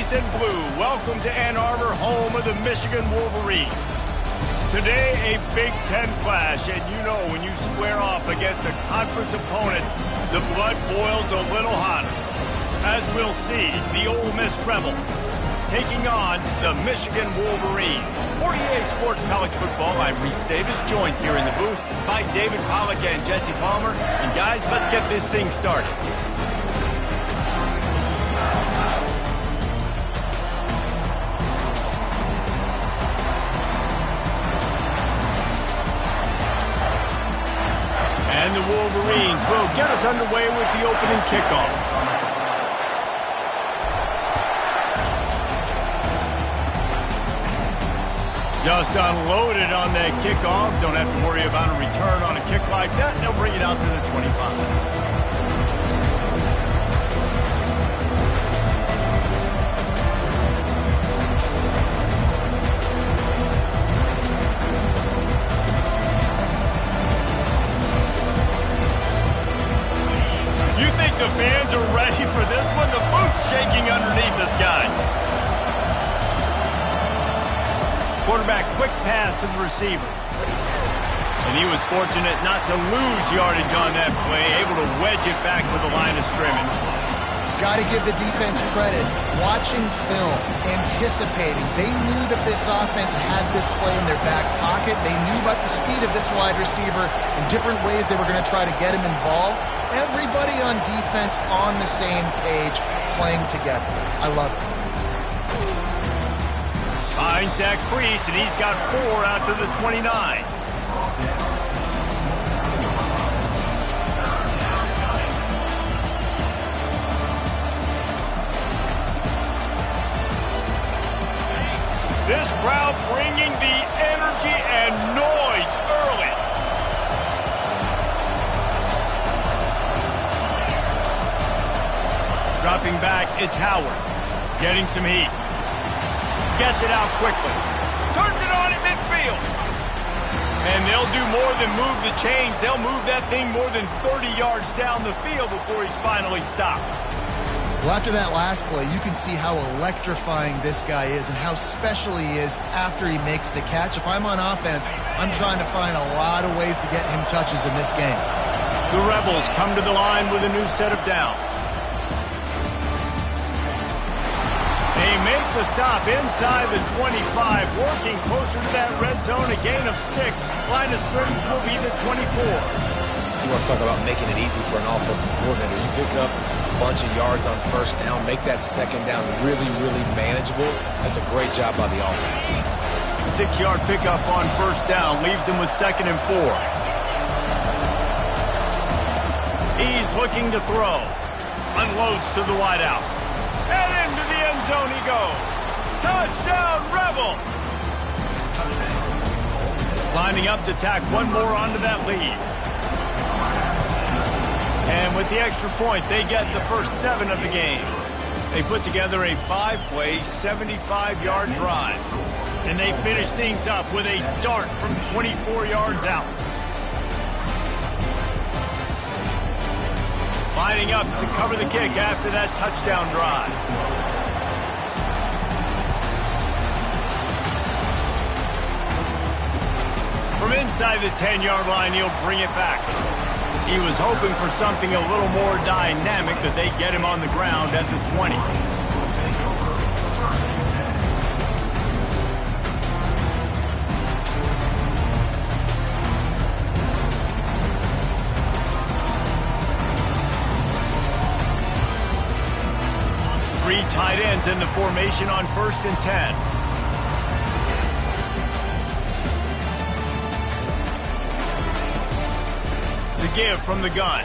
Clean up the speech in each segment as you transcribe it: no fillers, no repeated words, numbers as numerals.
Grease and Blue, welcome to Ann Arbor, home of the Michigan Wolverines. Today, a Big Ten clash, and you know when you square off against a conference opponent, the blood boils a little hotter. As we'll see, the Ole Miss Rebels taking on the Michigan Wolverines. For EA Sports College Football, I'm Reese Davis, joined here in the booth by David Pollack and Jesse Palmer. And guys, let's get this thing started. And the Wolverines will get us underway with the opening kickoff. Just unloaded on that kickoff. Don't have to worry about a return on a kick like that. They'll bring it out to the 25. You think the fans are ready for this one? The booth's shaking underneath us, guys. Quarterback, quick pass to the receiver. And he was fortunate not to lose yardage on that play, able to wedge it back to the line of scrimmage. Got to give the defense credit. Watching film, anticipating. They knew that this offense had this play in their back pocket. They knew about the speed of this wide receiver and different ways they were going to try to get him involved. Everybody on defense on the same page, playing together. I love it. Finds that crease, and he's got 4 out to the 29. This crowd bringing the energy and noise early. Dropping back, it's Howard. Getting some heat. Gets it out quickly. Turns it on at midfield. And they'll do more than move the chains. They'll move that thing more than 30 yards down the field before he's finally stopped. Well, after that last play, you can see how electrifying this guy is and how special he is after he makes the catch. If I'm on offense, I'm trying to find a lot of ways to get him touches in this game. The Rebels come to the line with a new set of downs. They make the stop inside the 25, working closer to that red zone, a gain of 6. Line of scrimmage will be the 24. You want to talk about making it easy for an offensive coordinator. You pick up a bunch of yards on first down, make that second down really, really manageable. That's a great job by the offense. 6-yard pickup on first down leaves them with 2nd and 4. He's looking to throw. Unloads to the wideout. And into the end zone he goes. Touchdown, Rebels! Lining up to tack one more onto that lead. And with the extra point, they get the first 7 of the game. They put together a 5-play, 75-yard drive. And they finish things up with a dart from 24 yards out. Lining up to cover the kick after that touchdown drive. From inside the 10-yard line, he'll bring it back. He was hoping for something a little more dynamic, that they get him on the ground at the 20. Three tight ends in the formation on 1st and 10. The give from the gun.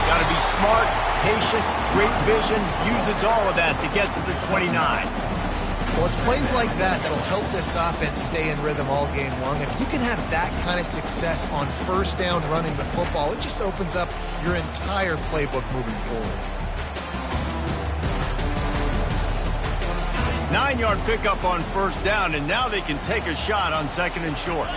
Got to be smart, patient, great vision, uses all of that to get to the 29. Well, it's plays like that that'll help this offense stay in rhythm all game long. If you can have that kind of success on first down running the football, it just opens up your entire playbook moving forward. 9-yard pickup on first down, and now they can take a shot on 2nd and short.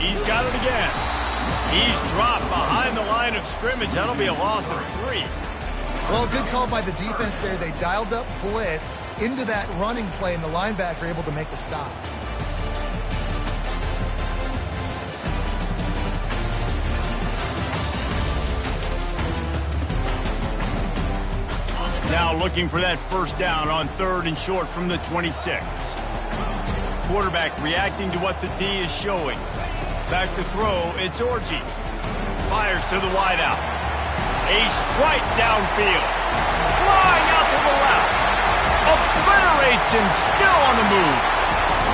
He's got it again. He's dropped behind the line of scrimmage. That'll be a loss of 3. Well, good call by the defense there. They dialed up blitz into that running play, and the linebacker able to make the stop. Now looking for that first down on 3rd and short from the 26. Quarterback reacting to what the D is showing. Back to throw, it's Orji. Fires to the wideout. A strike downfield. Flying out to the left. Obliterates him, still on the move.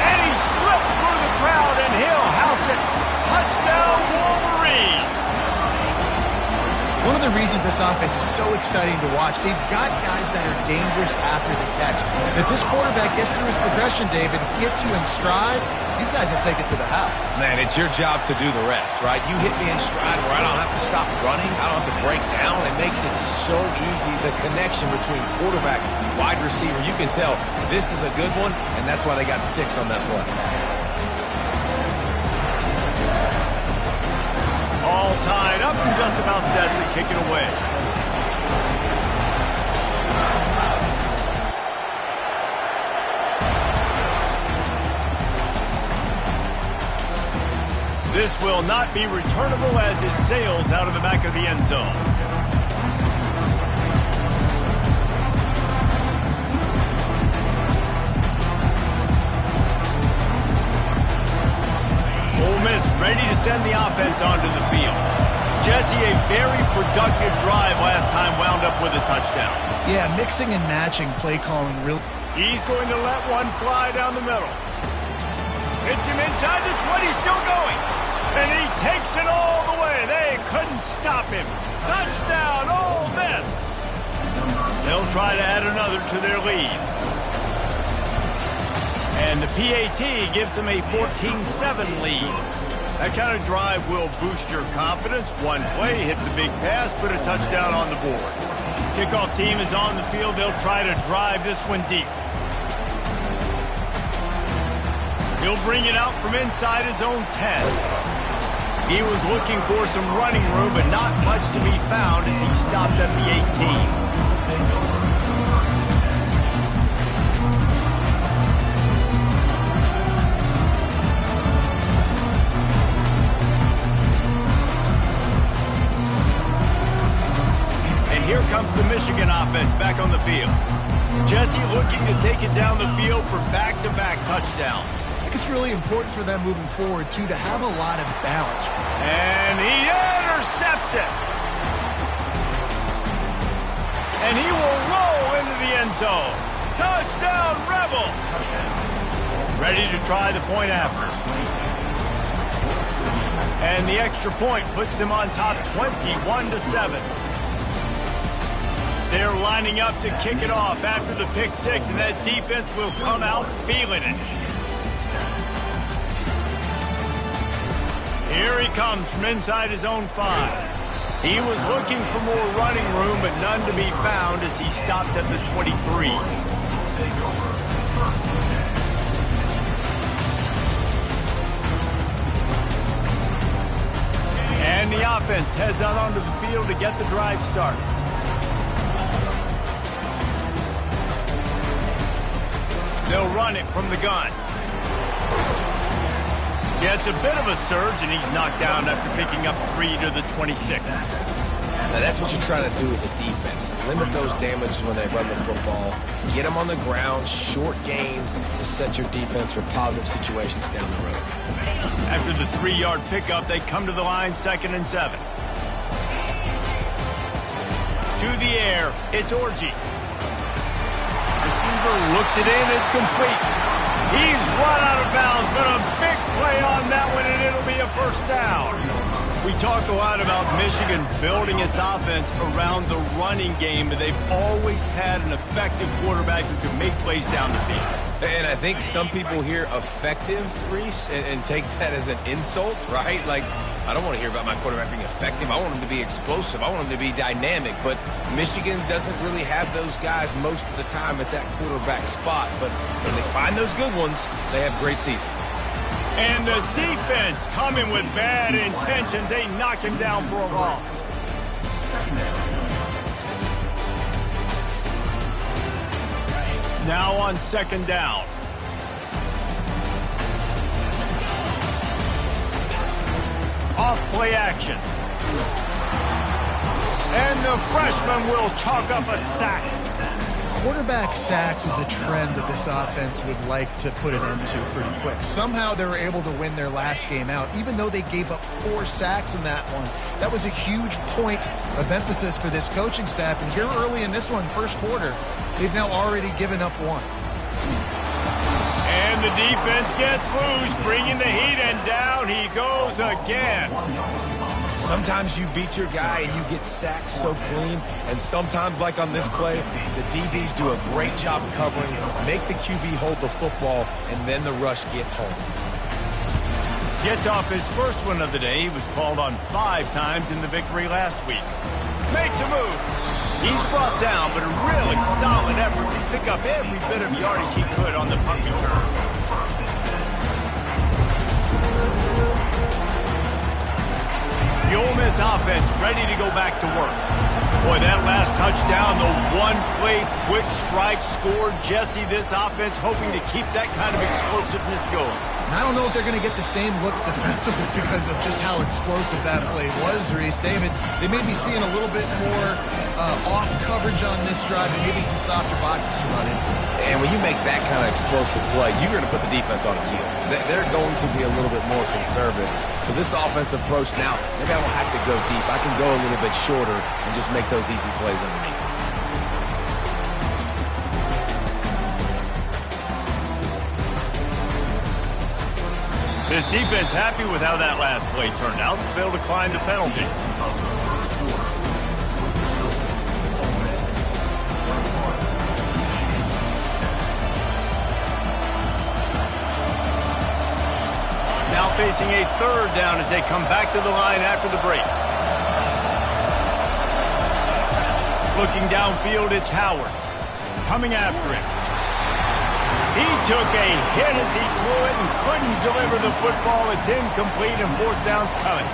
And he slipped through the crowd, and he'll house it. Touchdown, Wolverines. One of the reasons this offense is so exciting to watch, they've got guys that are dangerous after the catch. And if this quarterback gets through his progression, David, gets you in stride, these guys will take it to the house. Man, it's your job to do the rest, right? You hit me in stride where I don't have to stop running. I don't have to break down. It makes it so easy. The connection between quarterback and wide receiver, you can tell this is a good one, and that's why they got 6 on that play. All tied up and just about set to kick it away. This will not be returnable as it sails out of the back of the end zone. Ole Miss ready to send the offense onto the field. Jesse, a very productive drive last time, wound up with a touchdown. Yeah, mixing and matching play calling really. He's going to let one fly down the middle. Hits him inside the 20, still going. And he takes it all the way. They couldn't stop him. Touchdown, Ole Miss. They'll try to add another to their lead. And the PAT gives them a 14-7 lead. That kind of drive will boost your confidence. One play, hit the big pass, put a touchdown on the board. Kickoff team is on the field. They'll try to drive this one deep. He'll bring it out from inside his own 10. He was looking for some running room, but not much to be found as he stopped at the 18. Here comes the Michigan offense back on the field. Jesse looking to take it down the field for back-to-back touchdowns. I think it's really important for them moving forward, too, to have a lot of balance. And he intercepts it. And he will roll into the end zone. Touchdown, Rebel. Ready to try the point after. And the extra point puts them on top 21-7. They're lining up to kick it off after the pick 6, and that defense will come out feeling it. Here he comes from inside his own 5. He was looking for more running room, but none to be found as he stopped at the 23. And the offense heads out onto the field to get the drive started. They'll run it from the gun. Yeah, it's a bit of a surge, and he's knocked down after picking up 3 to the 26. Now that's what you're trying to do as a defense. Limit those damages when they run the football. Get them on the ground, short gains, to set your defense for positive situations down the road. After the 3-yard pickup, they come to the line, 2nd and 7. To the air, it's Orji. Receiver looks it in, it's complete. He's run out of bounds, but a big play on that one, and it'll be a first down. We talk a lot about Michigan building its offense around the running game, but they've always had an effective quarterback who can make plays down the field. And I think some people hear effective, Reese, and take that as an insult, right? Like, I don't want to hear about my quarterback being effective. I want him to be explosive. I want him to be dynamic. But Michigan doesn't really have those guys most of the time at that quarterback spot. But when they find those good ones, they have great seasons. And the defense coming with bad intentions. They knock him down for a loss. Now on second down. Off play action. And the freshman will chalk up a sack. Quarterback sacks is a trend that this offense would like to put an end to pretty quick. Somehow they were able to win their last game out, even though they gave up 4 sacks in that one. That was a huge point of emphasis for this coaching staff. And here early in this one, first quarter, they've now already given up 1. And the defense gets loose, bringing the heat, and down he goes again. Sometimes you beat your guy and you get sacked so clean, and sometimes, like on this play, the DBs do a great job covering, make the QB hold the football, and then the rush gets home. Gets off his first one of the day. He was called on 5 times in the victory last week. Makes a move. He's brought down, but a really solid effort to pick up every bit of yardage he could on the punt return. The Ole Miss offense ready to go back to work. Boy, that last touchdown, the one-play quick strike scored. Jesse, this offense hoping to keep that kind of explosiveness going. And I don't know if they're going to get the same looks defensively because of just how explosive that play was, Reese. David, they may be seeing a little bit more off coverage on this drive and maybe some softer boxes to run into. And when you make that kind of explosive play, you're going to put the defense on its heels. They're going to be a little bit more conservative. So this offensive approach now, maybe I don't have to go deep. I can go a little bit shorter and just make those easy plays underneath. This defense happy with how that last play turned out to be able to climb the penalty. Now facing a third down as they come back to the line after the break. Looking downfield, it's Howard. Coming after him. He took a hit as he threw it and couldn't deliver the football. It's incomplete and fourth down's coming.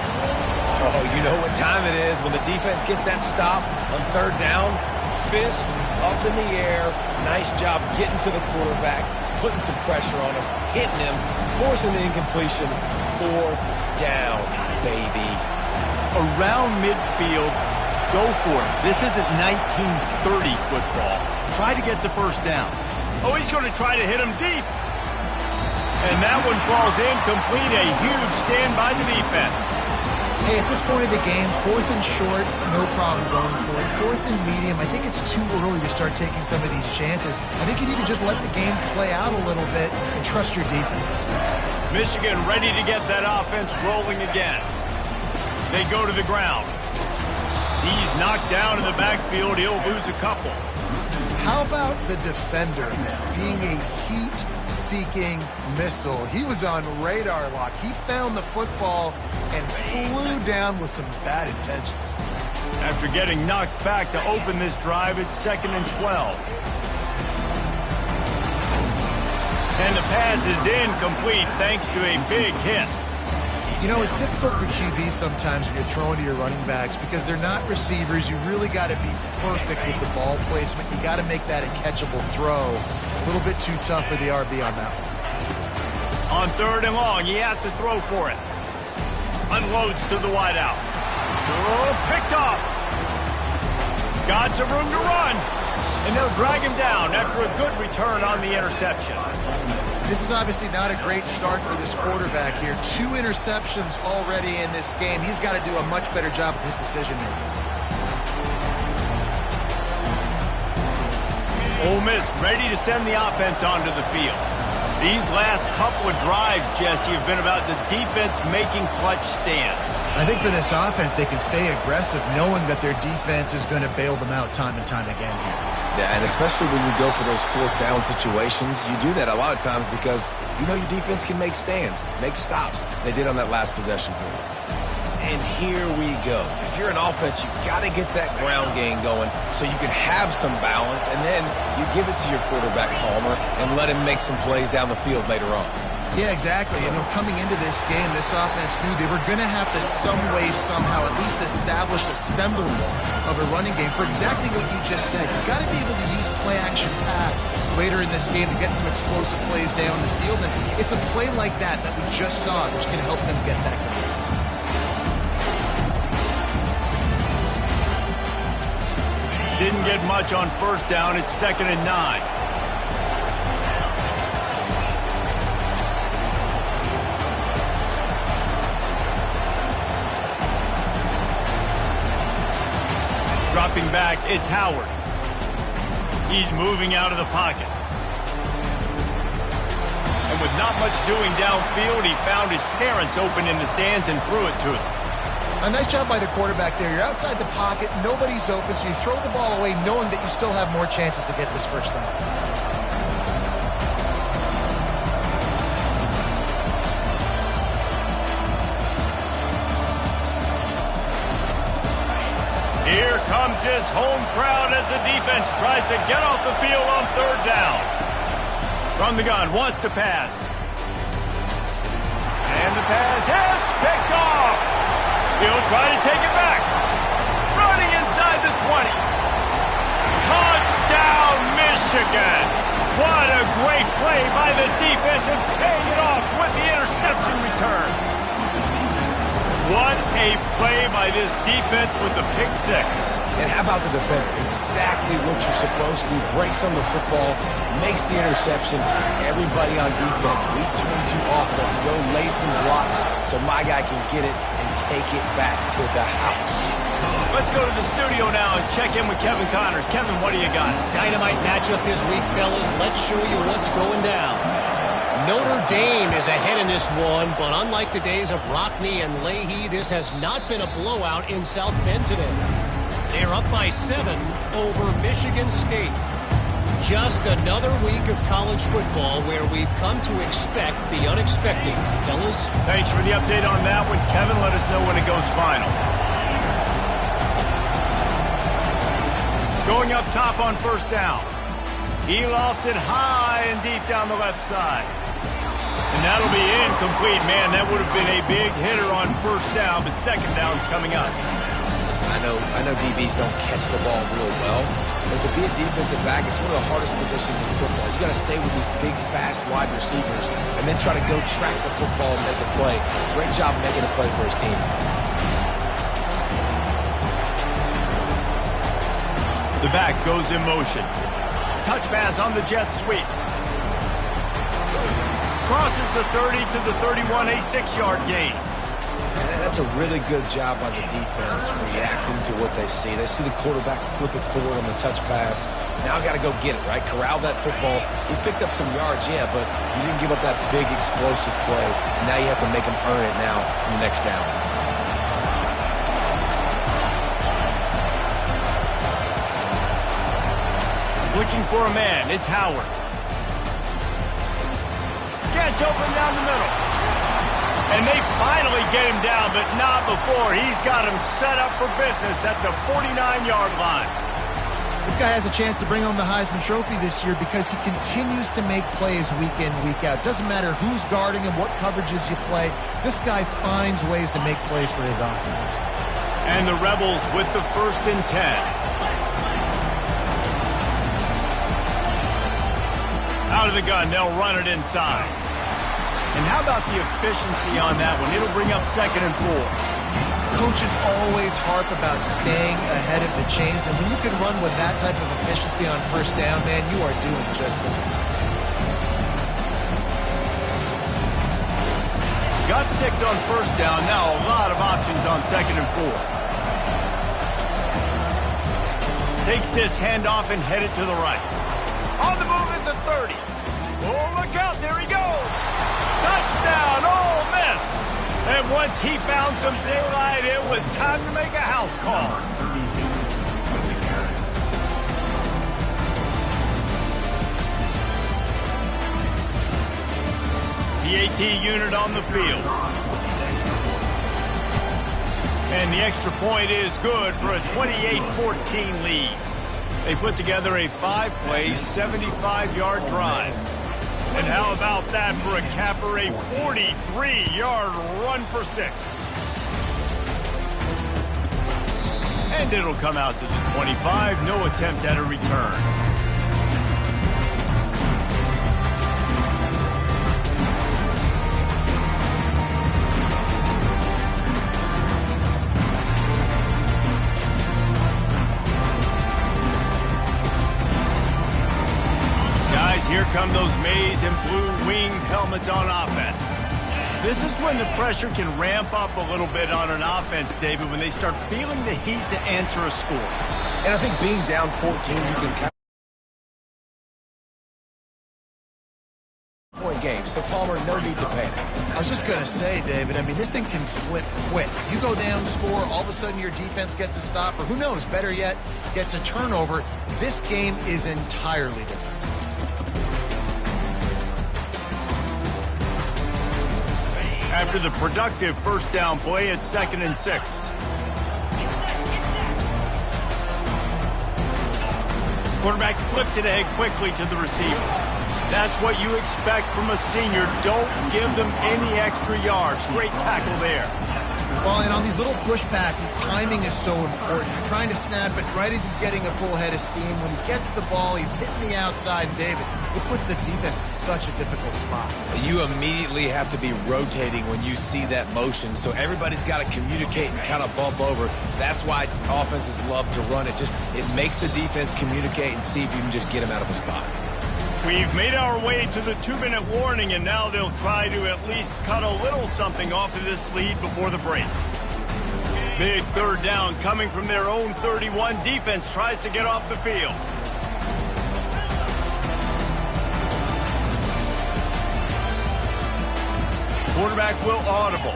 Oh, you know what time it is when the defense gets that stop on third down. Fist up in the air. Nice job getting to the quarterback, putting some pressure on him, hitting him, forcing the incompletion. Fourth down, baby. Around midfield, go for it. This isn't 1930 football. Try to get the first down. Oh, he's going to try to hit him deep. And that one falls incomplete. A huge stand by the defense. Hey, at this point of the game, 4th and short, no problem going for it. 4th and medium, I think it's too early to start taking some of these chances. I think you need to just let the game play out a little bit and trust your defense. Michigan ready to get that offense rolling again. They go to the ground. He's knocked down in the backfield. He'll lose a couple. How about the defender now being a heat-seeking missile? He was on radar lock. He found the football and flew down with some bad intentions. After getting knocked back to open this drive, it's 2nd and 12. And the pass is incomplete thanks to a big hit. You know, it's difficult for QBs sometimes when you're throwing to your running backs because they're not receivers. You really got to be perfect with the ball placement. You got to make that a catchable throw. A little bit too tough for the RB on that one. On 3rd and long, he has to throw for it. Unloads to the wideout. Oh, picked off. Got some room to run. And they'll drag him down after a good return on the interception. This is obviously not a great start for this quarterback here. 2 interceptions already in this game. He's got to do a much better job with his decision-making. Ole Miss ready to send the offense onto the field. These last couple of drives, Jesse, have been about the defense making clutch stand. I think for this offense, they can stay aggressive knowing that their defense is going to bail them out time and time again here. Yeah, and especially when you go for those 4th down situations, you do that a lot of times because you know your defense can make stands, make stops. They did on that last possession for you. And here we go. If you're an offense, you got to get that ground game going so you can have some balance, and then you give it to your quarterback, Palmer, and let him make some plays down the field later on. Yeah, exactly. And coming into this game, this offense knew they were going to have to some way, somehow, at least establish a semblance of a running game for exactly what you just said. You got to be able to use play-action pass later in this game to get some explosive plays down the field. And it's a play like that we just saw, which can help them get that going. Didn't get much on first down. It's 2nd and 9. Dropping back, it's Howard. He's moving out of the pocket. And with not much doing downfield, he found his parents open in the stands and threw it to them. A nice job by the quarterback there. You're outside the pocket, nobody's open, so you throw the ball away knowing that you still have more chances to get this first down. Here comes this home crowd as the defense tries to get off the field on 3rd down. From the gun, wants to pass. And the pass hits, picked off. He'll try to take it back. Running inside the 20. Touchdown, Michigan. What a great play by the defense and paying it off with the interception return. What a play by this defense with the pick 6. And how about the defender? Exactly what you're supposed to. Breaks on the football, makes the interception. Everybody on defense, we turn to offense. Go lay some blocks so my guy can get it and take it back to the house. Let's go to the studio now and check in with Kevin Connors. Kevin, what do you got? Dynamite matchup this week, fellas. Let's show you what's going down. Notre Dame is ahead in this one, but unlike the days of Rockne and Leahy, this has not been a blowout in South Bend today. They're up by 7 over Michigan State. Just another week of college football where we've come to expect the unexpected. Fellas? Thanks for the update on that one, Kevin. Let us know when it goes final. Going up top on first down. He lofts it high and deep down the left side. And that'll be incomplete. Man, that would have been a big hitter on first down, but second down's coming up. Listen, I know DBs don't catch the ball real well, but to be a defensive back, it's one of the hardest positions in football. You got to stay with these big, fast wide receivers and then try to go track the football and make a play. Great job making a play for his team. The back goes in motion. Touch pass on the jet sweep. Crosses the 30 to the 31, a 6-yard gain. And that's a really good job by the defense reacting to what they see. They see the quarterback flip it forward on the touch pass. Now got to go get it, right? Corral that football. He picked up some yards, yeah, but you didn't give up that big explosive play. Now you have to make him earn it now in the next down. Looking for a man, it's Howard. Gets open down the middle. And they finally get him down, but not before. He's got him set up for business at the 49-yard line. This guy has a chance to bring home the Heisman Trophy this year because he continues to make plays week in, week out. Doesn't matter who's guarding him, what coverages you play. This guy finds ways to make plays for his offense. And the Rebels with the 1st and 10. Out of the gun, they'll run it inside. And how about the efficiency on that one? It'll bring up 2nd and 4. Coaches always harp about staying ahead of the chains, and when you can run with that type of efficiency on first down, man, you are doing just that. Got 6 on first down, now a lot of options on 2nd and 4. Takes this handoff and headed to the right. On the move is the 30. Oh, look out, there he goes. Touchdown, Ole Miss. And once he found some daylight, it was time to make a house call. The AT unit on the field. And the extra point is good for a 28-14 lead. They put together a 5-play, 75-yard drive. And how about that for a capper, a 43-yard run for 6. And it'll come out to the 25, no attempt at a return. Guys, here come those maize and blue winged helmets on offense. This is when the pressure can ramp up a little bit on an offense, David, when they start feeling the heat to answer a score. And I think being down 14, you can kind of point game. So, Palmer, no need to panic. I was just going to say, David, I mean, this thing can flip quick. You go down, score, all of a sudden your defense gets a stop, or who knows, better yet, gets a turnover. This game is entirely different. After the productive first down play, it's 2nd and 6. Quarterback flips it ahead quickly to the receiver. That's what you expect from a senior. Don't give them any extra yards. Great tackle there. Well, and on these little push passes, timing is so important. You're trying to snap it right as he's getting a full head of steam. When he gets the ball, he's hitting the outside. David, it puts the defense in such a difficult spot. You immediately have to be rotating when you see that motion, so everybody's got to communicate and kind of bump over. That's why offenses love to run it. It makes the defense communicate and see if you can just get him out of a spot. We've made our way to the 2-minute warning, and now they'll try to at least cut a little something off of this lead before the break. Big third down coming from their own 31. Defense tries to get off the field. Quarterback will audible.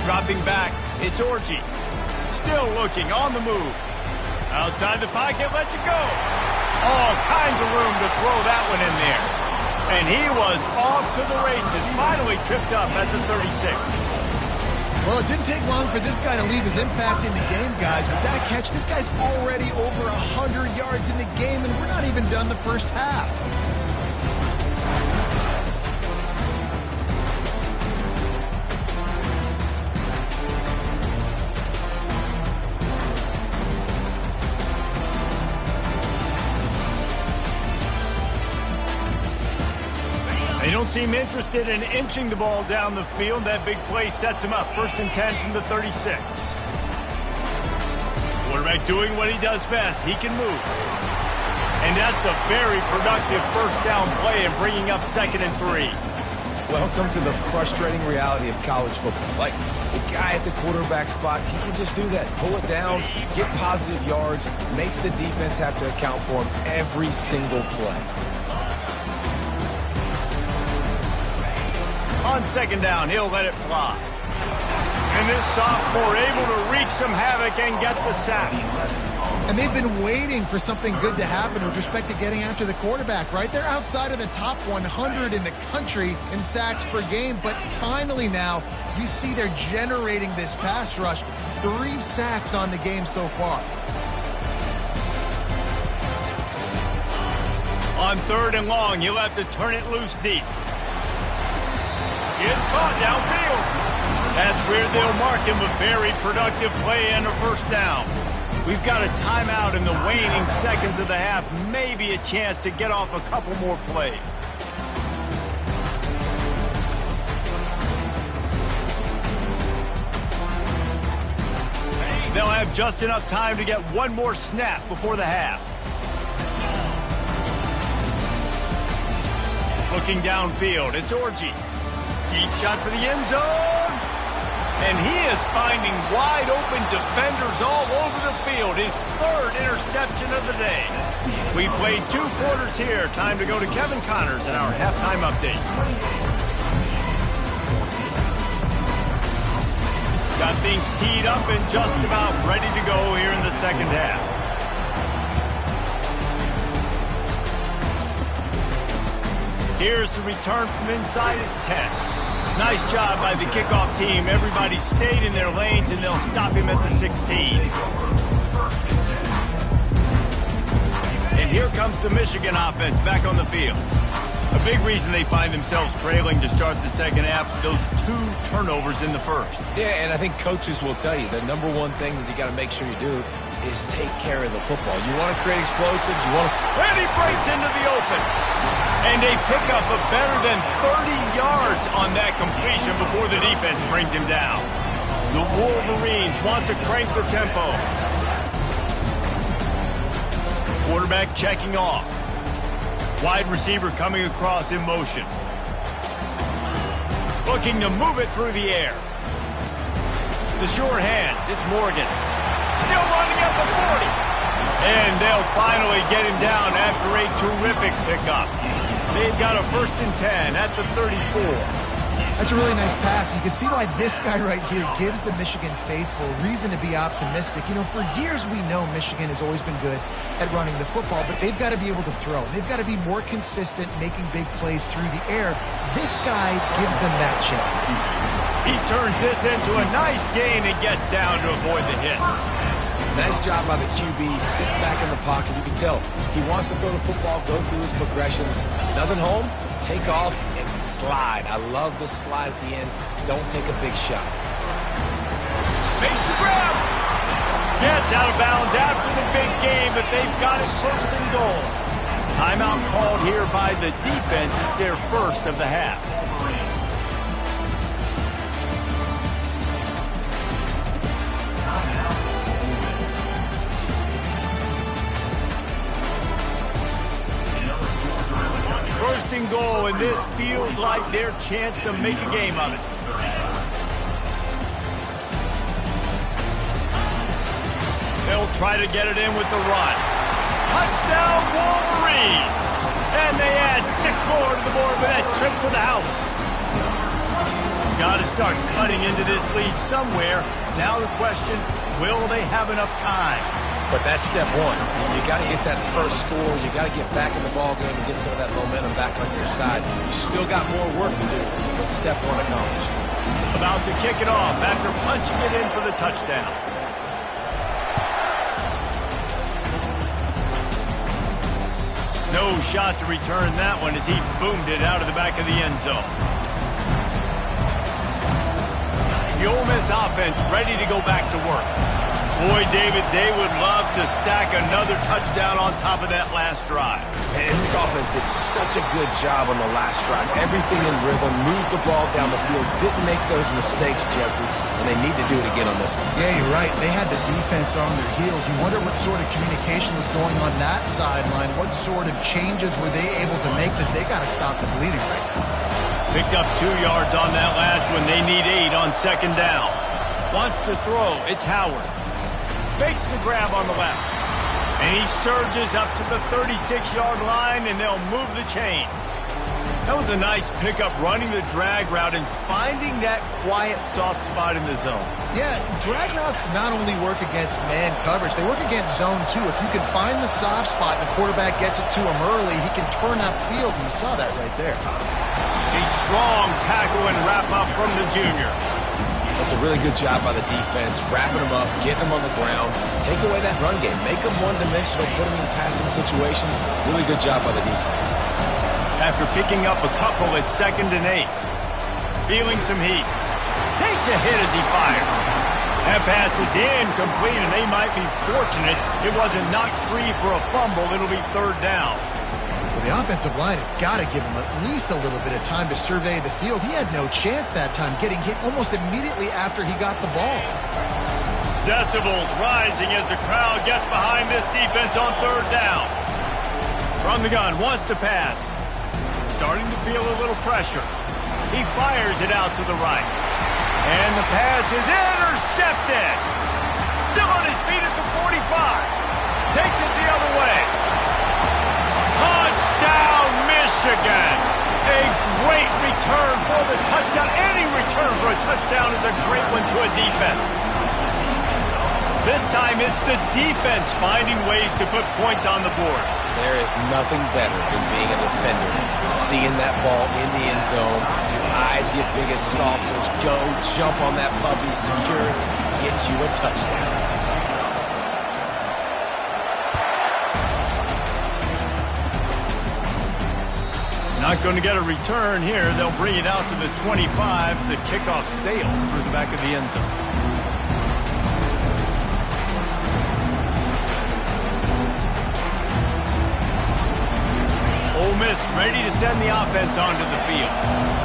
Dropping back, it's Orji. Still looking, on the move. Outside the pocket, lets it go. All kinds of room to throw that one in there. And he was off to the races, finally tripped up at the 36. Well, it didn't take long for this guy to leave his impact in the game, guys. With that catch, this guy's already over 100 yards in the game, and we're not even done the first half. They don't seem interested in inching the ball down the field. That big play sets him up. 1st and 10 from the 36. Quarterback doing what he does best. He can move. And that's a very productive first down play and bringing up 2nd and 3. Welcome to the frustrating reality of college football. Like, the guy at the quarterback spot, he can just do that. Pull it down, get positive yards, makes the defense have to account for him every single play. On 2nd down, he'll let it fly. And this sophomore able to wreak some havoc and get the sack. And they've been waiting for something good to happen with respect to getting after the quarterback, right? They're outside of the top 100 in the country in sacks per game, but finally now you see they're generating this pass rush. 3 sacks on the game so far. On 3rd and long, he'll have to turn it loose deep. It's caught downfield. That's where they'll mark him. A very productive play and a first down. We've got a timeout in the waning seconds of the half. Maybe a chance to get off a couple more plays. They'll have just enough time to get one more snap before the half. Looking downfield, it's Orji. Deep shot for the end zone. And he is finding wide open defenders all over the field. His 3rd interception of the day. We played 2 quarters here. Time to go to Kevin Connors in our halftime update. Got things teed up and just about ready to go here in the 2nd half. Here's the return from inside his 10. Nice job by the kickoff team. Everybody stayed in their lanes, and they'll stop him at the 16. And here comes the Michigan offense back on the field. A big reason they find themselves trailing to start the second half, those 2 turnovers in the first. Yeah, and I think coaches will tell you the number one thing that you got to make sure you do is take care of the football. You want to create explosives. And he breaks into the open. And they pick up a better than 30 yards on that completion before the defense brings him down. The Wolverines want to crank their tempo. Quarterback checking off. Wide receiver coming across in motion. Looking to move it through the air. The sure hands, it's Morgan. Still running at the 40. And they'll finally get him down after a terrific pickup. They've got a 1st and 10 at the 34. That's a really nice pass. You can see why this guy right here gives the Michigan faithful reason to be optimistic. You know, for years we know Michigan has always been good at running the football, but they've got to be able to throw. They've got to be more consistent making big plays through the air. This guy gives them that chance. He turns this into a nice gain and gets down to avoid the hit. Nice job by the QB, sitting back in the pocket. You can tell he wants to throw the football, go through his progressions. Nothing home, take off, and slide. I love the slide at the end. Don't take a big shot. Makes the grab. Gets out of bounds after the big game, but they've got it 1st and goal. Timeout called here by the defense. It's their first of the half. First and goal, and this feels like their chance to make a game of it. They'll try to get it in with the run. Touchdown, Wolverines! And they add 6 more to the board with that trip to the house. Got to start cutting into this lead somewhere. Now the question, will they have enough time? But that's step one. You got to get that first score. You got to get back in the ball game and get some of that momentum back on your side. You still got more work to do, but step one accomplished. About to kick it off after punching it in for the touchdown. No shot to return that one as he boomed it out of the back of the end zone. The Ole Miss offense ready to go back to work. Boy, David, they would love to stack another touchdown on top of that last drive. And this offense did such a good job on the last drive. Everything in rhythm, moved the ball down the field, didn't make those mistakes, Jesse, and they need to do it again on this one. Yeah, you're right. They had the defense on their heels. You wonder what sort of communication was going on that sideline. What sort of changes were they able to make because they got to stop the bleeding right now. Picked up 2 yards on that last one. They need 8 on 2nd down. Wants to throw. It's Howard. Makes the grab on the left. And he surges up to the 36-yard line, and they'll move the chain. That was a nice pickup, running the drag route and finding that quiet, soft spot in the zone. Yeah, drag routes not only work against man coverage, they work against zone too. If you can find the soft spot and the quarterback gets it to him early, he can turn upfield, and you saw that right there. A strong tackle and wrap up from the junior. That's a really good job by the defense, wrapping them up, getting them on the ground, take away that run game, make them one-dimensional, put them in passing situations. Really good job by the defense. After picking up a couple at 2nd and 8. Feeling some heat. Takes a hit as he fires. That pass is incomplete, and they might be fortunate it wasn't knocked free for a fumble. It'll be 3rd down. Well, the offensive line has got to give him at least a little bit of time to survey the field. He had no chance that time, getting hit almost immediately after he got the ball. Decibels rising as the crowd gets behind this defense on 3rd down. From the gun, wants to pass. Starting to feel a little pressure. He fires it out to the right. And the pass is intercepted. Still on his feet at the 45. Takes it the other way. Touchdown, Michigan! A great return for the touchdown. Any return for a touchdown is a great one to a defense. This time it's the defense finding ways to put points on the board. There is nothing better than being a defender. Seeing that ball in the end zone, your eyes get big as saucers, go, jump on that puppy, secure it, get you a touchdown. Not going to get a return here. They'll bring it out to the 25 as the kickoff sails through the back of the end zone. Ole Miss ready to send the offense onto the field.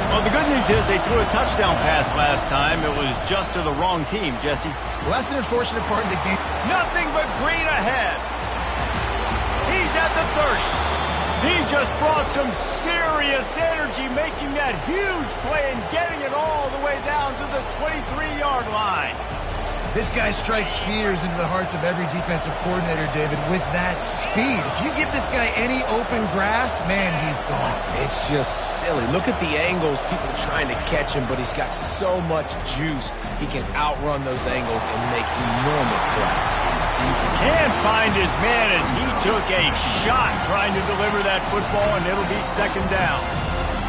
Well, the good news is they threw a touchdown pass last time. It was just to the wrong team, Jesse. Well, that's an unfortunate part of the game. Nothing but green ahead. He's at the 30. He just brought some serious energy, making that huge play and getting it all the way down to the 23-yard line. This guy strikes fears into the hearts of every defensive coordinator, David, with that speed. If you give this guy any open grass, man, he's gone. It's just silly. Look at the angles. People are trying to catch him, but he's got so much juice. He can outrun those angles and make enormous plays. Can't find his man as he took a shot trying to deliver that football, and it'll be second down.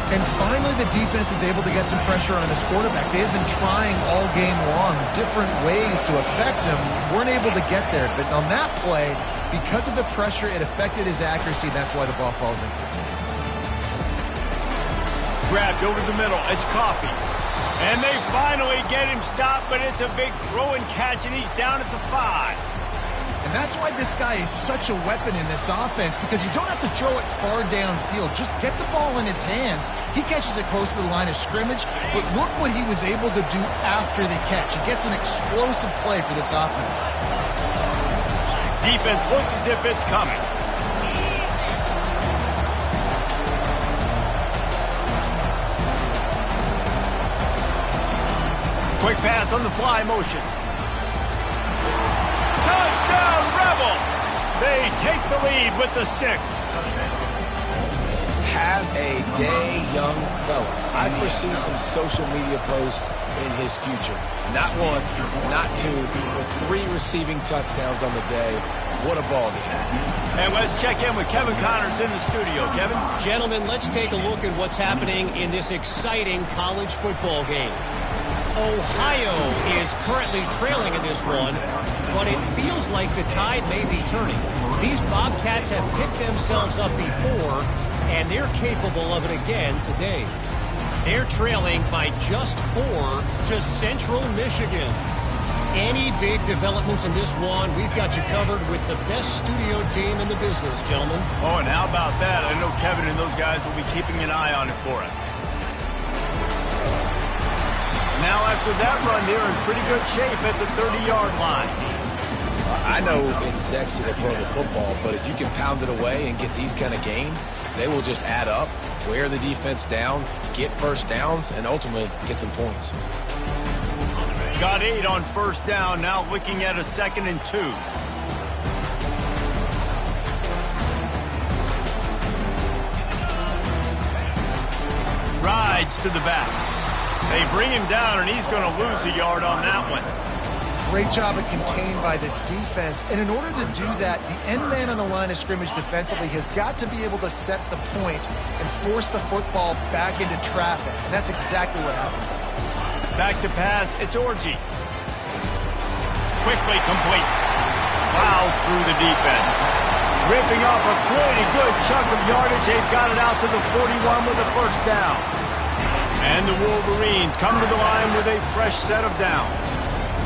And finally, the defense is able to get some pressure on this quarterback. They have been trying all game long different ways to affect him. Weren't able to get there. But on that play, because of the pressure, it affected his accuracy. That's why the ball falls in. Grabbed over the middle. It's Coffee. And they finally get him stopped, but it's a big throw and catch, and he's down at the 5. And that's why this guy is such a weapon in this offense, because you don't have to throw it far downfield. Just get the ball in his hands. He catches it close to the line of scrimmage, but look what he was able to do after the catch. He gets an explosive play for this offense. Defense looks as if it's coming. Quick pass on the fly motion. Touchdown, Rebels! They take the lead with the 6. Have a day, young fella. I foresee some social media posts in his future. Not 1, not 2, but 3 receiving touchdowns on the day. What a ball game. And let's check in with Kevin Connors in the studio. Kevin? Gentlemen, let's take a look at what's happening in this exciting college football game. Ohio is currently trailing in this one, but it feels like the tide may be turning. These Bobcats have picked themselves up before, and they're capable of it again today. They're trailing by just 4 to Central Michigan. Any big developments in this one, we've got you covered with the best studio team in the business, gentlemen. Oh, and how about that? I know Kevin and those guys will be keeping an eye on it for us. Now, after that run, they're in pretty good shape at the 30-yard line. I know it's sexy to throw the football, but if you can pound it away and get these kind of gains, they will just add up, wear the defense down, get first downs, and ultimately get some points. Got 8 on first down, now looking at a 2nd and 2. Rides to the back. They bring him down, and he's going to lose a yard on that one. Great job of contained by this defense. And in order to do that, the end man on the line of scrimmage defensively has got to be able to set the point and force the football back into traffic. And that's exactly what happened. Back to pass, it's Orji. Quickly complete. Plows through the defense. Ripping off a pretty good chunk of yardage. They've got it out to the 41 with a first down. And the Wolverines come to the line with a fresh set of downs.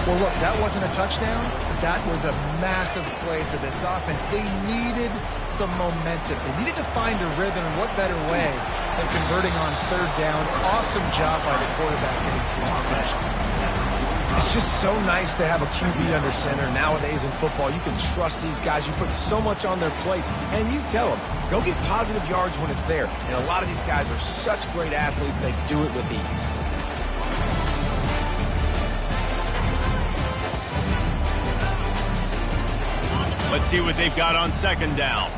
Well, look, that wasn't a touchdown. That was a massive play for this offense. They needed some momentum. They needed to find a rhythm, and what better way than converting on 3rd down. Awesome job by the quarterback getting through his progression. It's just so nice to have a QB under center. Nowadays in football, you can trust these guys. You put so much on their plate, and you tell them, go get positive yards when it's there. And a lot of these guys are such great athletes, they do it with ease. Let's see what they've got on 2nd down.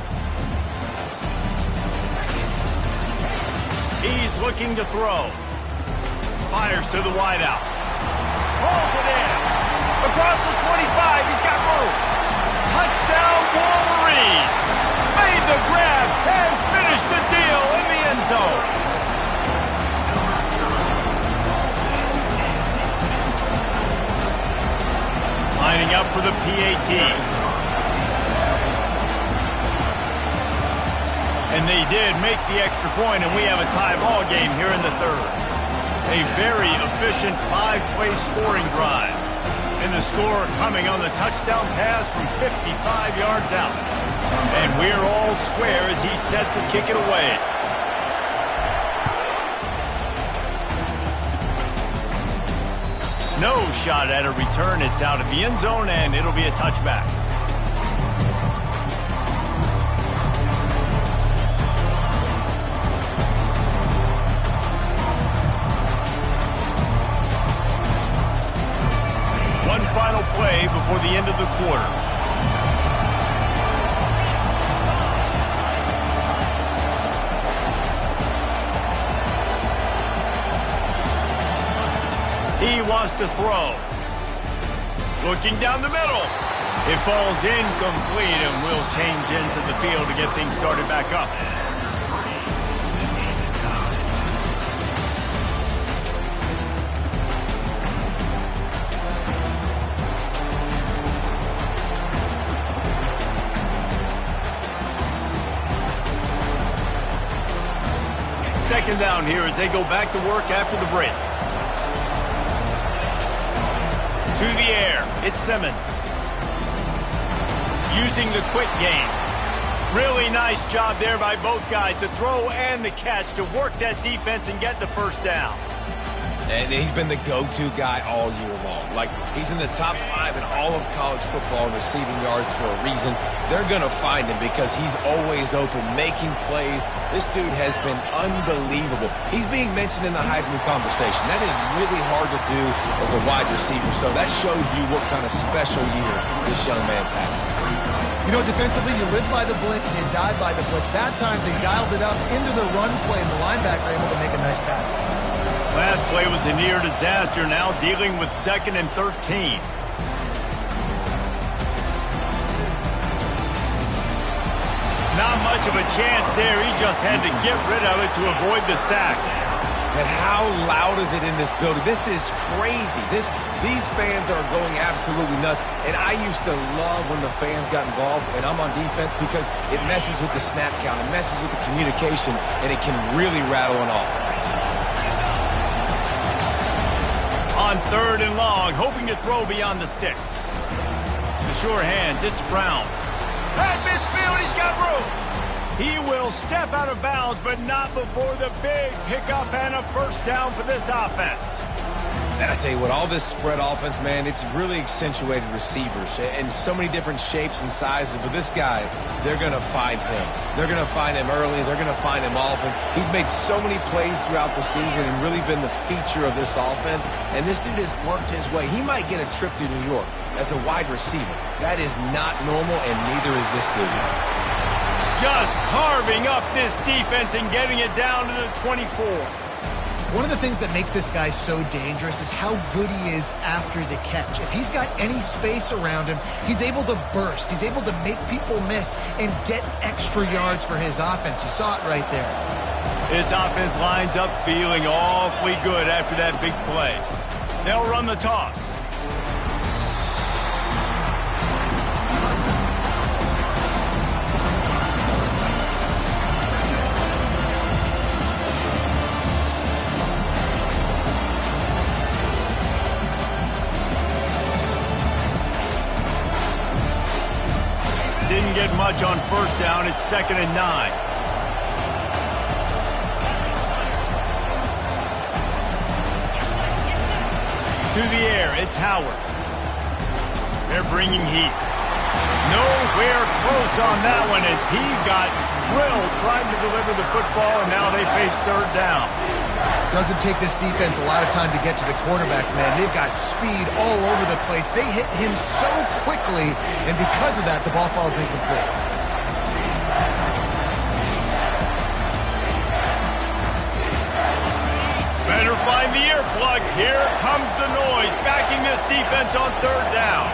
He's looking to throw. Fires to the wideout. Pulls it in. Across the 25, he's got room. Touchdown, Wolverine. Made the grab and finished the deal in the end zone. Lining up for the PAT. And they did make the extra point, and we have a tie ball game here in the third. A very efficient 5-play scoring drive. And the score coming on the touchdown pass from 55 yards out. And we're all square as he's set to kick it away. No shot at a return. It's out of the end zone, and it'll be a touchback. One final play before the end of the quarter. He wants to throw. Looking down the middle. It falls incomplete, and we'll change into the field to get things started back up. Second down here as they go back to work after the break. To the air, it's Simmons. Using the quick game. Really nice job there by both guys to throw and the catch to work that defense and get the first down. And he's been the go-to guy all year long. Like, he's in the top 5 in all of college football in receiving yards for a reason. They're going to find him because he's always open, making plays. This dude has been unbelievable. He's being mentioned in the Heisman conversation. That is really hard to do as a wide receiver, so that shows you what kind of special year this young man's having. You know, defensively, you live by the blitz and you die by the blitz. That time, they dialed it up into the run play, and the linebacker able to make a nice tackle. Last play was a near disaster, now dealing with 2nd and 13. Not much of a chance there. He just had to get rid of it to avoid the sack. And how loud is it in this building? This is crazy. These fans are going absolutely nuts. And I used to love when the fans got involved, and I'm on defense, because it messes with the snap count, it messes with the communication, and it can really rattle an offense. On 3rd and long, hoping to throw beyond the sticks. The sure hands, it's Brown. At midfield, he's got room. He will step out of bounds, but not before the big pickup and a first down for this offense. And I tell you what, all this spread offense, man, it's really accentuated receivers in so many different shapes and sizes. But this guy, they're going to find him. They're going to find him early. They're going to find him often. He's made so many plays throughout the season and really been the feature of this offense. And this dude has worked his way. He might get a trip to New York as a wide receiver. That is not normal, and neither is this dude. Just carving up this defense and getting it down to the 24. One of the things that makes this guy so dangerous is how good he is after the catch. If he's got any space around him, he's able to burst. He's able to make people miss and get extra yards for his offense. You saw it right there. This offense lines up feeling awfully good after that big play. They'll run the toss. Didn't get much on first down. It's 2nd and 9. To the air, it's Howard. They're bringing heat. Nowhere close on that one as he got drilled trying to deliver the football, and now they face 3rd down. Doesn't take this defense a lot of time to get to the quarterback, man. They've got speed all over the place. They hit him so quickly, and because of that, the ball falls incomplete. Better find the earplugs. Here comes the noise, backing this defense on 3rd down.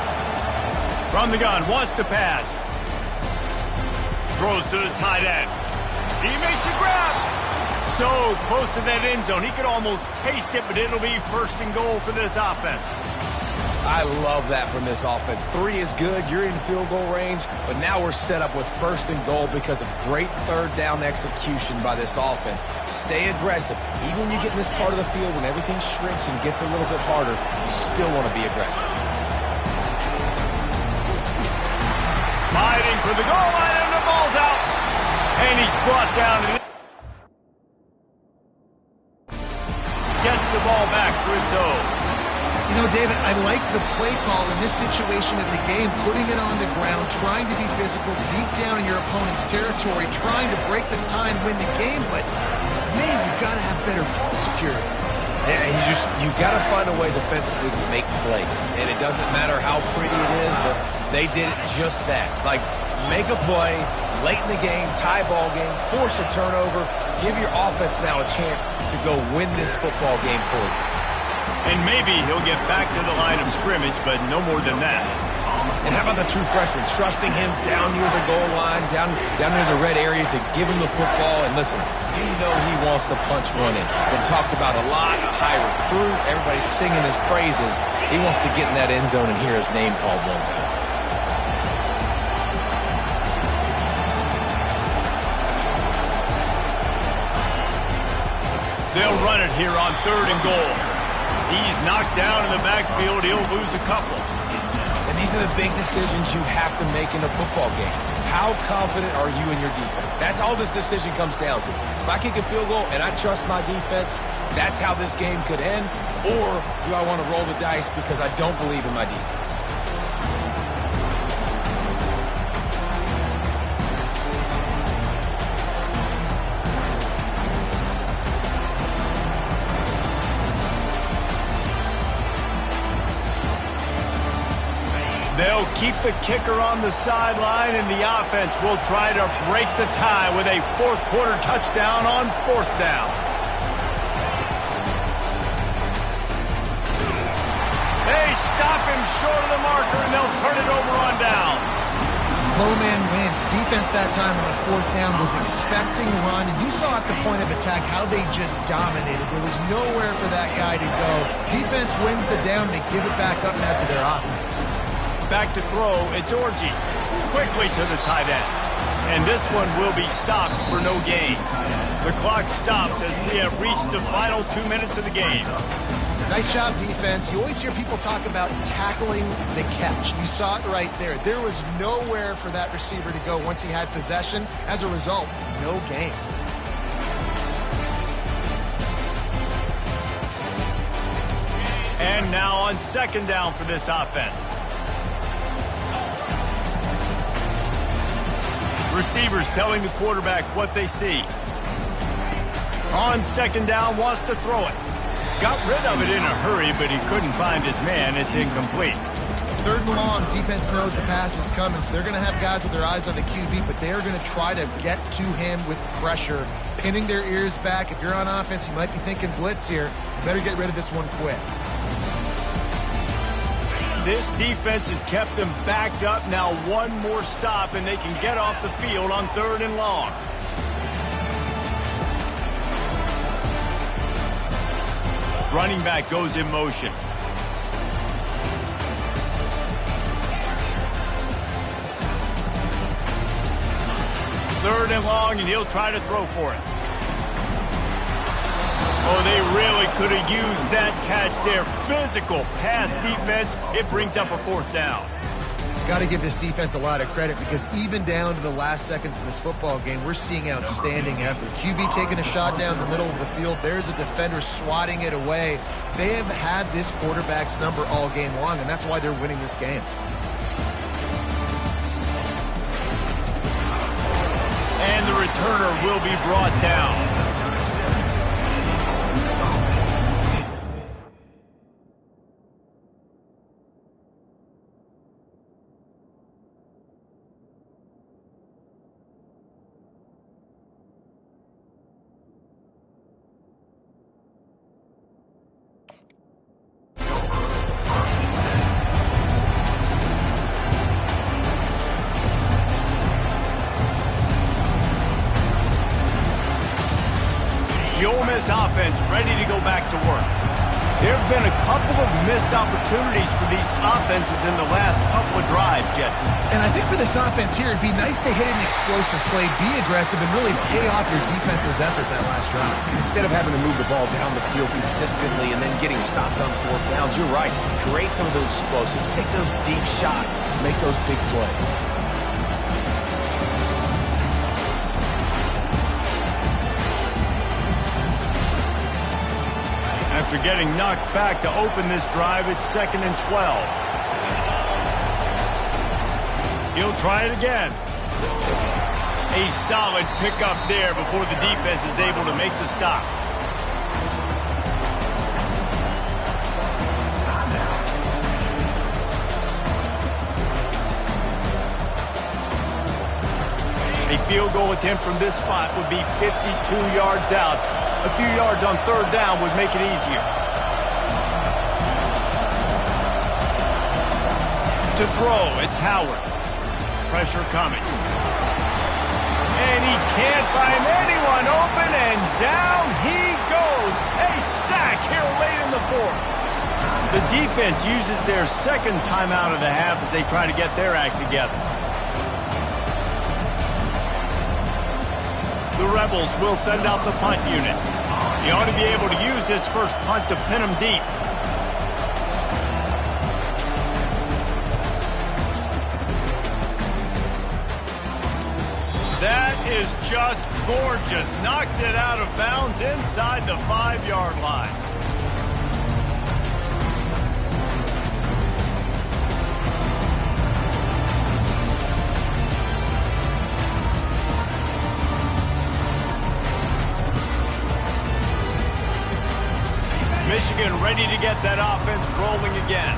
From the gun, wants to pass. Throws to the tight end. He makes a grab. So close to that end zone, he could almost taste it, but it'll be 1st and goal for this offense. I love that from this offense. 3 is good. You're in field goal range, but now we're set up with 1st and goal because of great 3rd down execution by this offense. Stay aggressive. Even when you get in this part of the field, when everything shrinks and gets a little bit harder, you still want to be aggressive. Fighting for the goal line, and the ball's out. And he's brought down. Gets the ball back for its own. You know, David, I like the play call in this situation of the game, putting it on the ground, trying to be physical, deep down in your opponent's territory, trying to break this tie and win the game, but, man, you've got to have better ball security. Yeah, and you got to find a way defensively to make plays. And it doesn't matter how pretty it is, but they did just that. Like, make a play late in the game, tie ball game, force a turnover, give your offense now a chance to go win this football game for you. And maybe he'll get back to the line of scrimmage, but no more than that. And how about the true freshman, trusting him down near the goal line, down near the red area to give him the football. And listen, you know he wants to punch one in. Been talked about a lot, a high recruit, everybody's singing his praises. He wants to get in that end zone and hear his name called one time. They'll run it here on 3rd and goal. He's knocked down in the backfield. He'll lose a couple. And these are the big decisions you have to make in a football game. How confident are you in your defense? That's all this decision comes down to. If I kick a field goal and I trust my defense, that's how this game could end. Or do I want to roll the dice because I don't believe in my defense? They'll keep the kicker on the sideline, and the offense will try to break the tie with a 4th quarter touchdown on 4th down. They stop him short of the marker, and they'll turn it over on down. Low man wins. Defense that time on 4th down was expecting run, and you saw at the point of attack how they just dominated. There was nowhere for that guy to go. Defense wins the down. They give it back up now to their offense. Back to throw, it's Orji. Quickly to the tight end. And this one will be stopped for no gain. The clock stops as we have reached the final 2 minutes of the game. Nice job, defense. You always hear people talk about tackling the catch. You saw it right there. There was nowhere for that receiver to go once he had possession. As a result, no gain. And now on 2nd down for this offense. Receivers telling the quarterback what they see. On 2nd down, wants to throw it. Got rid of it in a hurry, but he couldn't find his man. It's incomplete. 3rd and long, defense knows the pass is coming, so they're going to have guys with their eyes on the QB, but they're going to try to get to him with pressure, pinning their ears back. If you're on offense, you might be thinking blitz here. You better get rid of this one quick. This defense has kept them backed up. Now one more stop, and they can get off the field on 3rd and long. Running back goes in motion. Third and long, and he'll try to throw for it. Oh, they really could have used that catch there. Physical pass defense. It brings up a 4th down. Got to give this defense a lot of credit because even down to the last seconds of this football game, we're seeing outstanding effort. QB taking a shot down the middle of the field. There's a defender swatting it away. They have had this quarterback's number all game long, and that's why they're winning this game. And the returner will be brought down. The Ole Miss offense ready to go back to work. There have been a couple of missed opportunities for these offenses in the last couple of drives, Jesse. And I think for this offense here, it'd be nice to hit an explosive play, be aggressive, and really pay off your defense's effort that last drive. And instead of having to move the ball down the field consistently and then getting stopped on fourth downs, you're right. Create some of those explosives. Take those deep shots. Make those big plays. After getting knocked back to open this drive, it's 2nd and 12. He'll try it again. A solid pickup there before the defense is able to make the stop. A field goal attempt from this spot would be 52 yards out. A few yards on third down would make it easier. To throw, it's Howard. Pressure coming. And he can't find anyone open, and down he goes. A sack here late in the fourth. The defense uses their second timeout of the half as they try to get their act together. The Rebels will send out the punt unit. He ought to be able to use this first punt to pin him deep. That is just gorgeous. Knocks it out of bounds inside the 5-yard line. Michigan ready to get that offense rolling again.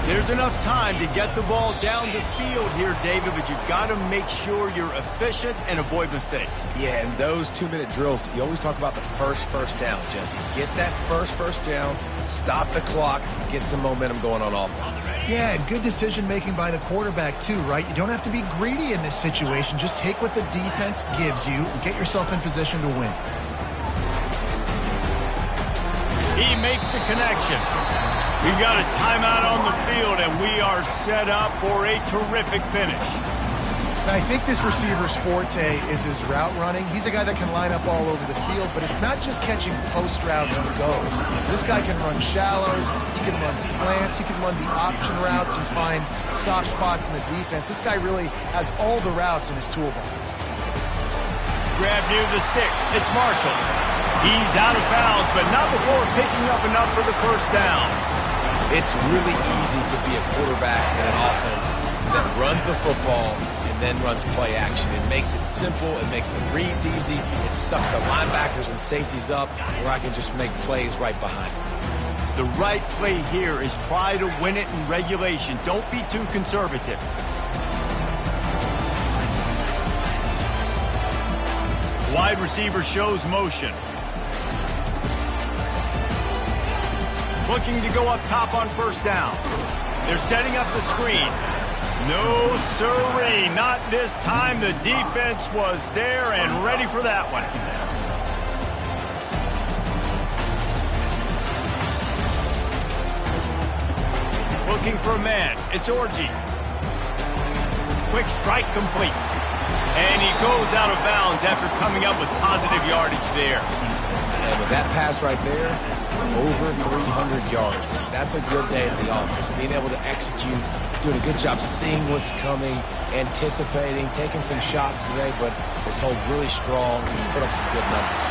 There's enough time to get the ball down the field here, David, but you've got to make sure you're efficient and avoid mistakes. Yeah, and those 2-minute drills, you always talk about the first down, Jesse. Get that first down, stop the clock, get some momentum going on offense. Yeah, and good decision-making by the quarterback, too, right? You don't have to be greedy in this situation. Just take what the defense gives you and get yourself in position to win. He makes the connection. We've got a timeout on the field, and we are set up for a terrific finish. And I think this receiver's forte is his route running. He's a guy that can line up all over the field, but it's not just catching post routes and goes. This guy can run shallows, he can run slants, he can run the option routes and find soft spots in the defense. This guy really has all the routes in his toolbox. Grab near the sticks. It's Marshall. He's out of bounds, but not before picking up enough for the first down. It's really easy to be a quarterback in an offense that runs the football and then runs play action. It makes it simple. It makes the reads easy. It sucks the linebackers and safeties up where I can just make plays right behind them. The right play here is try to win it in regulation. Don't be too conservative. Wide receiver shows motion. Looking to go up top on first down. They're setting up the screen. No siree, not this time. The defense was there and ready for that one. Looking for a man. It's Orji. Quick strike complete. And he goes out of bounds after coming up with positive yardage there. And with that pass right there, over 300 yards. That's a good day at the office. Being able to execute, doing a good job seeing what's coming, anticipating, taking some shots today, but has held really strong and put up some good numbers.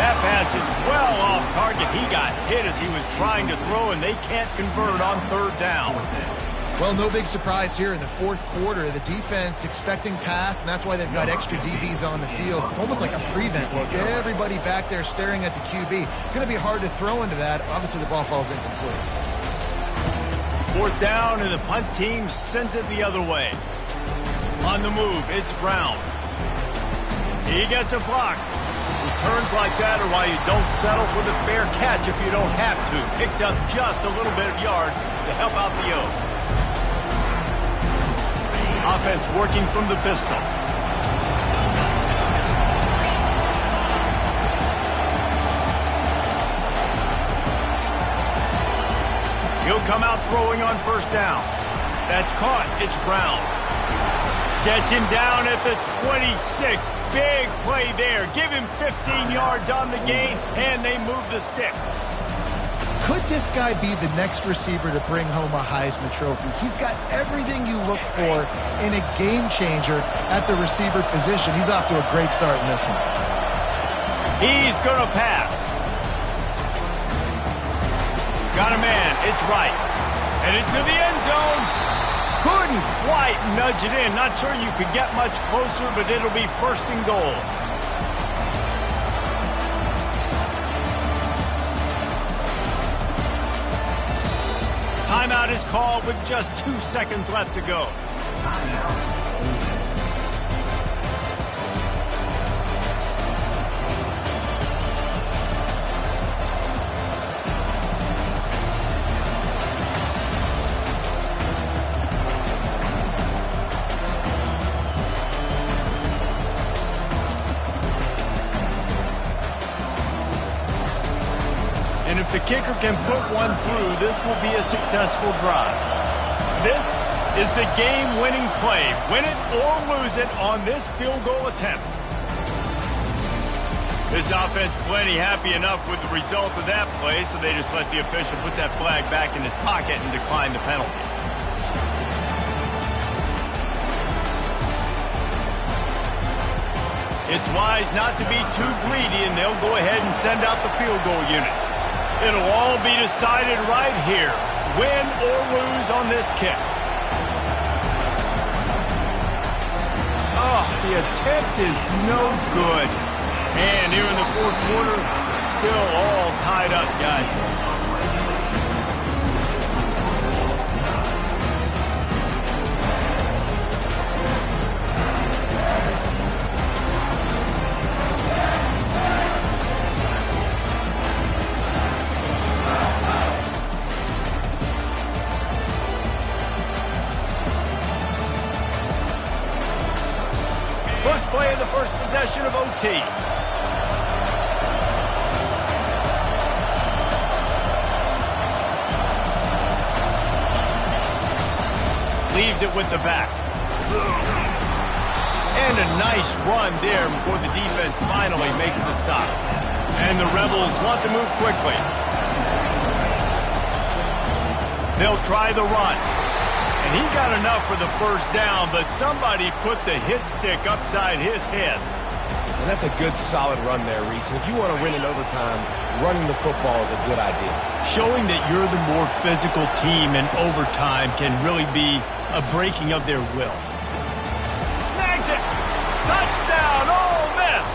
That pass is well off target. He got hit as he was trying to throw, and they can't convert on third down. Well, no big surprise here in the fourth quarter. The defense expecting pass, and that's why they've got extra DBs on the field. It's almost like a prevent look. Everybody back there staring at the QB. Going to be hard to throw into that. Obviously, the ball falls incomplete. Fourth down, and the punt team sends it the other way. On the move, it's Brown. He gets a block. Returns like that are why you don't settle for the fair catch if you don't have to. Picks up just a little bit of yards to help out the O. Offense working from the pistol. He'll come out throwing on first down. That's caught. It's Brown. Gets him down at the 26. Big play there. Give him 15 yards on the gain, and they move the sticks. Could this guy be the next receiver to bring home a Heisman Trophy? He's got everything you look for in a game changer at the receiver position. He's off to a great start in this one. He's going to pass. Got a man. It's right. Headed to the end zone. Couldn't quite nudge it in. Not sure you could get much closer, but it'll be first and goal. Timeout is called with just 2 seconds left to go. And if the kicker can put one through, this will be a successful drive. This is the game-winning play. Win it or lose it on this field goal attempt. This offense plenty happy enough with the result of that play, so they just let the official put that flag back in his pocket and decline the penalty. It's wise not to be too greedy, and they'll go ahead and send out the field goal unit. It'll all be decided right here. Win or lose on this kick. Oh, the attempt is no good. And here in the fourth quarter, still all tied up, guys. First play of the first possession of OT. Leaves it with the back. And a nice run there before the defense finally makes the stop. And the Rebels want to move quickly. They'll try the run. And he got enough for the first down, but somebody put the hit stick upside his head. And that's a good, solid run there, Reese. And if you want to win in overtime, running the football is a good idea. Showing that you're the more physical team in overtime can really be a breaking of their will. Snags it! Touchdown, Ole Miss!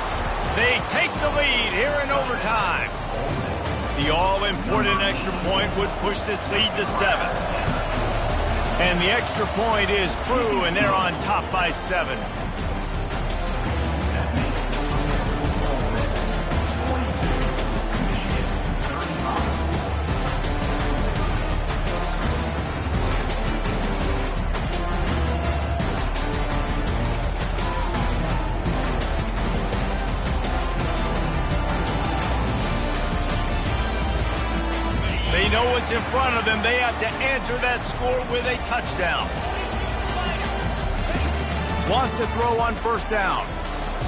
They take the lead here in overtime. The all-important extra point would push this lead to 7. And the extra point is true, and they're on top by 7. They know what's in front of them. They have to answer that score with a touchdown. Wants to throw on first down.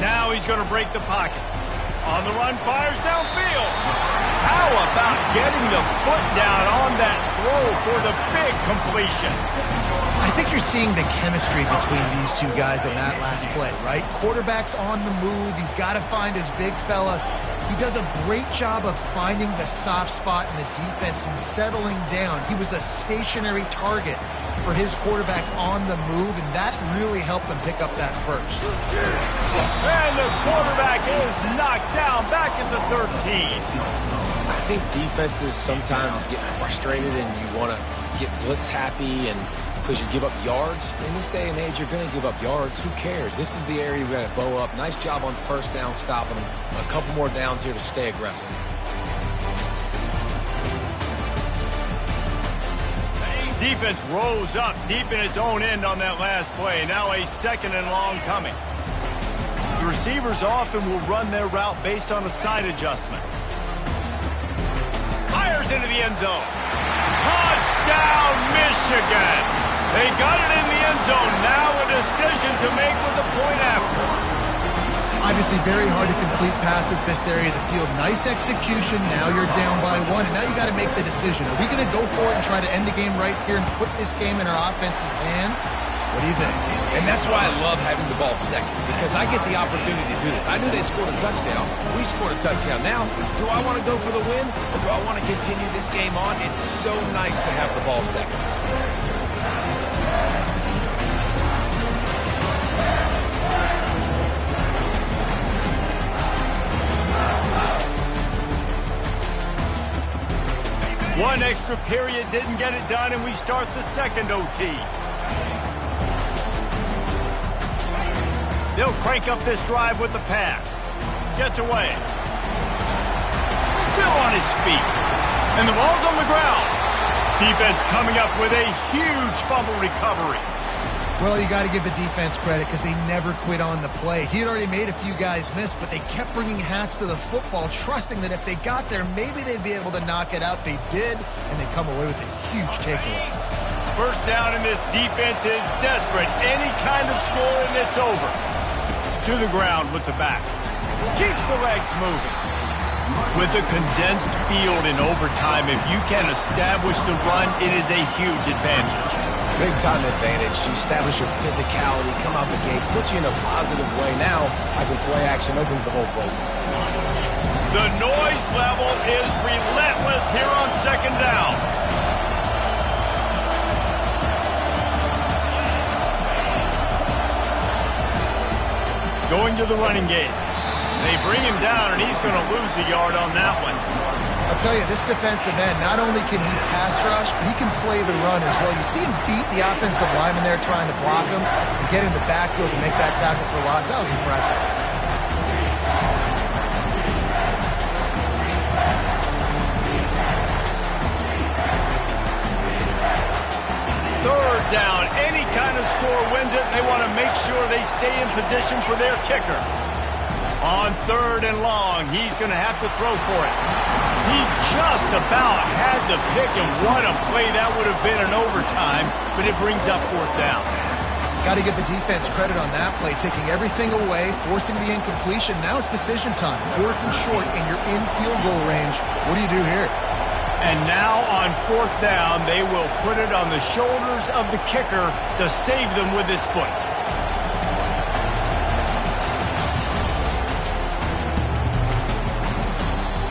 Now he's going to break the pocket. On the run, fires downfield. How about getting the foot down on that throw for the big completion? I think you're seeing the chemistry between these two guys in that last play, right? Quarterback's on the move. He's got to find his big fella. He does a great job of finding the soft spot in the defense and settling down. He was a stationary target for his quarterback on the move, and that really helped them pick up that first. And the quarterback is knocked down back at the 13. I think defenses sometimes get frustrated and you want to get blitz happy and because you give up yards. In this day and age, you're going to give up yards. Who cares? This is the area we're going to bow up. Nice job on first down, stopping them. A couple more downs here to stay aggressive. Defense rose up deep in its own end on that last play. Now a second and long coming. The receivers often will run their route based on a side adjustment. Fires into the end zone. Touchdown! Touchdown, Michigan! They got it in the end zone. Now a decision to make with the point after. Obviously very hard to complete passes this area of the field. Nice execution. Now you're down by 1, and now you got to make the decision. Are we going to go for it and try to end the game right here and put this game in our offense's hands? What do you think? And that's why I love having the ball second, because I get the opportunity to do this. I knew they scored a touchdown. We scored a touchdown. Now, do I want to go for the win, or do I want to continue this game on? It's so nice to have the ball second. One extra period didn't get it done, and we start the second OT. They'll crank up this drive with the pass. Gets away. Still on his feet. And the ball's on the ground. Defense coming up with a huge fumble recovery. Well, you got to give the defense credit because they never quit on the play. He had already made a few guys miss, but they kept bringing hats to the football, trusting that if they got there, maybe they'd be able to knock it out. They did, and they come away with a huge takeaway. First down, and this defense is desperate. Any kind of score, and it's over. To the ground with the back. Keeps the legs moving. With a condensed field in overtime, if you can establish the run, it is a huge advantage. Big-time advantage. You establish your physicality, come out the gates, put you in a positive way. Now, I can play action, opens the whole play. The noise level is relentless here on second down. Going to the running game. They bring him down, and he's going to lose a yard on that one. I'll tell you, this defensive end, not only can he pass rush, but he can play the run as well. You see him beat the offensive lineman there trying to block him and get in the backfield to make that tackle for loss. That was impressive. Third down. Any kind of score wins it. They want to make sure they stay in position for their kicker. On third and long, he's going to have to throw for it. He just about had the pick, and what a play that would have been in overtime, but it brings up fourth down. Got to give the defense credit on that play, taking everything away, forcing the incompletion. Now it's decision time. 4th and short, and you're in field goal range. What do you do here? And now on fourth down, they will put it on the shoulders of the kicker to save them with his foot.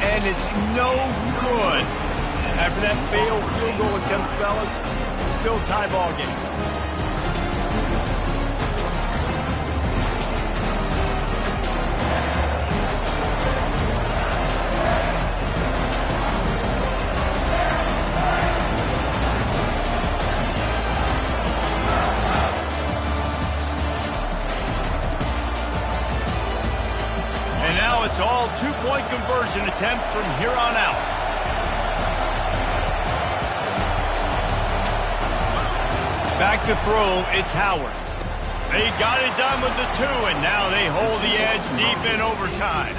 And it's no good. After that failed field goal attempt, fellas, still tie ball game. It's all two-point conversion attempts from here on out. Back to throw, it's Howard. They got it done with the 2, and now they hold the edge deep in overtime.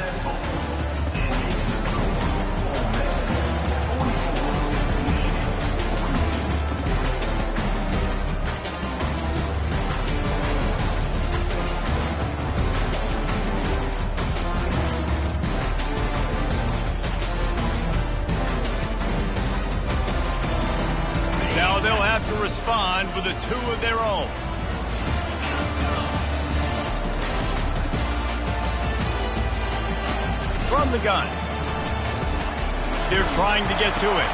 Now they'll have to respond with a 2 of their own. From the gun. They're trying to get to it.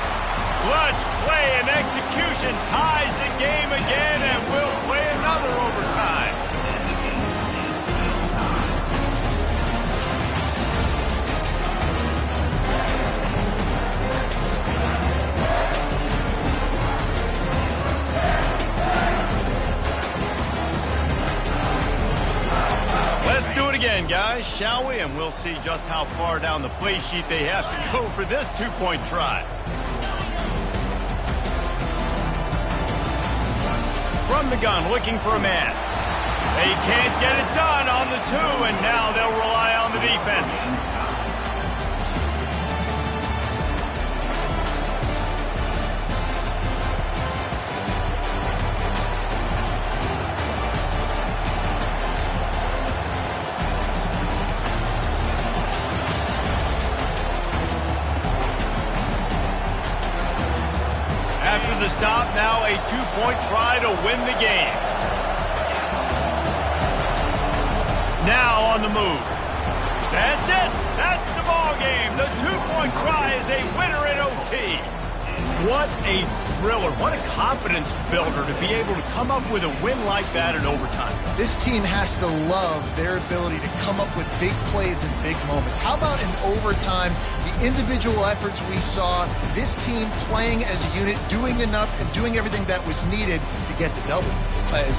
Clutch play and execution ties the game again, and will play another overtime. Again, guys, shall we? And we'll see just how far down the play sheet they have to go for this two-point try. From the gun, looking for a man. They can't get it done on the 2, and now they'll rely on the defense. the stop, now a 2-point try to win the game. Now on the move. That's it. That's the ball game. The 2-point try is a winner in OT. What a thriller. What a confidence builder to be able to come up with a win like that in overtime. This team has to love their ability to come up with big plays and big moments. How about in overtime, the individual efforts we saw, this team playing as a unit, doing enough and doing everything that was needed to get the W. It's